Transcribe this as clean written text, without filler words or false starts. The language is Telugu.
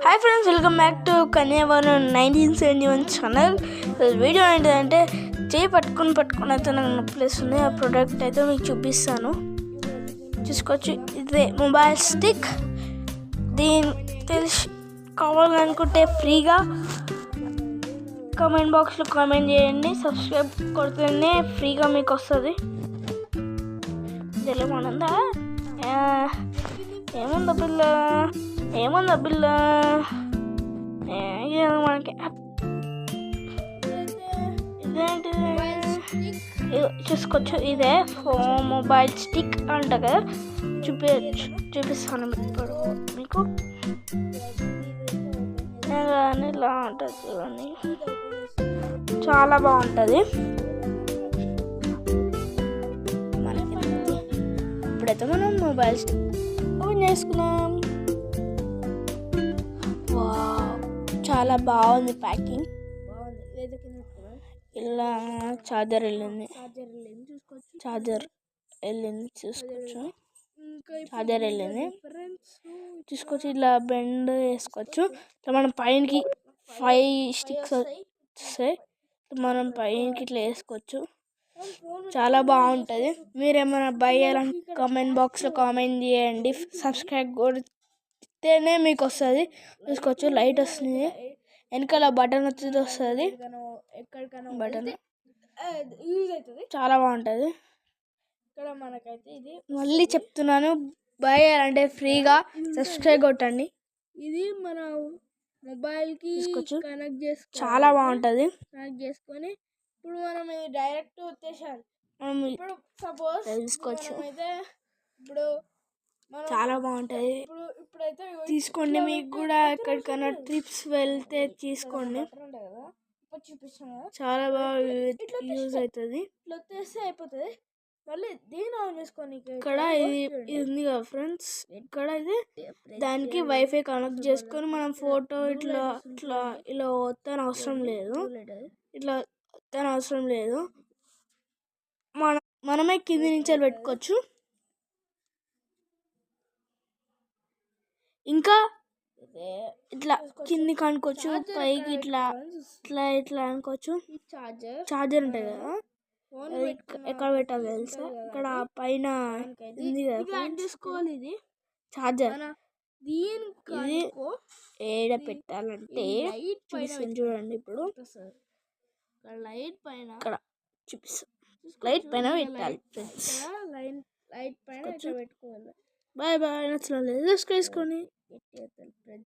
Hi friends, welcome back to Kanyavaram 1971 channel. Video ఏంటంటే చేయి పట్టుకుని అయితే నాకు నొప్పిస్ ఉంది. ఆ ప్రోడక్ట్ అయితే మీకు చూపిస్తాను, చూసుకోవచ్చు. ఇదే మొబైల్ స్టిక్. దీని తెలిసి కావాలనుకుంటే ఫ్రీగా కామెంట్ బాక్స్లో కామెంట్ చేయండి. సబ్స్క్రైబ్ కొడితేనే ఫ్రీగా మీకు వస్తుంది. తెలియమనుందా? ఏముందా పిల్ల మనకి ఇదేంటిది చూసుకోవచ్చు. ఇదే మొబైల్ స్టిక్ అంట కదా, చూపిస్తాను ఇప్పుడు మీకు. ఇలా ఉంటుంది చూడండి, చాలా బాగుంటుంది. మనకి ఇప్పుడైతే మనం మొబైల్ స్టిక్ ఓపెన్ చేసుకున్నాం. చాలా బాగుంది ప్యాకింగ్. ఇలా చార్జర్ వెళ్ళింది, చూసుకోవచ్చు. ఇలా బెండ్ వేసుకోవచ్చు. ఇట్లా మనం పైనకి 5 స్టిక్స్ వస్తాయి. మనం పైనకి ఇట్లా వేసుకోవచ్చు. చాలా బాగుంటుంది. మీరేమైనా బై చేయాలని కామెంట్ బాక్స్లో కామెంట్ చేయండి. సబ్స్క్రైబ్ కొడితేనే మీకు వస్తుంది. చూసుకోవచ్చు, లైట్ వస్తుంది. వెనకాల బటన్ వస్తుంది. బటన్ చాలా బాగుంటుంది. ఇక్కడ మనకైతే ఇది మళ్ళీ చెప్తున్నాను, బై చేయాలంటే ఫ్రీగా సబ్స్క్రైబ్ కొట్టండి. ఇది మన మొబైల్కి కనెక్ట్ చేసుకో, చాలా బాగుంటుంది. కనెక్ట్ చేసుకొని ఇప్పుడు మనం ఇది డైరెక్ట్ వచ్చేసాం. ఇప్పుడు సపోజ్ తెలుసుకోవచ్చు, ఇప్పుడు చాలా బాగుంటుంది. ఇప్పుడైతే తీసుకోండి. మీకు కూడా ఎక్కడికైనా ట్రిప్స్ వెళ్తే తీసుకోండి. చాలా బాగా యూజ్ అవుతుంది. ఇట్లా వచ్చేస్తే అయిపోతుంది. మళ్ళీ దీని ఆన్ చేసుకొని ఇక్కడ ఇది ఉంది కదా ఫ్రెండ్స్, ఇక్కడ ఇది దానికి వైఫై కనెక్ట్ చేసుకొని మనం ఫోటో ఇలా వస్తాను అవసరం లేదు. మనమే కింది నుంచి పెట్టుకోవచ్చు. ఇంకా ఇట్లా కిందికి అనుకోవచ్చు, పైకి ఇట్లా అనుకోవచ్చు. చార్జర్ ఉంటుంది కదా, ఎక్కడ పెట్టాలి తెలుసా? ఇక్కడ పైన ఉంది కదా చూసుకోవాలి. ఇది చార్జర్. ఇది ఏడ పెట్టాలంటే చూడండి. ఇప్పుడు లైట్ పైన చూపిస్తాను. లైట్ పైన పెట్టాలి ఫ్రెండ్స్. లైట్ పైన పెట్టుకోవాలి. బాయ్. నచ్చలేదు చేసుకోండి.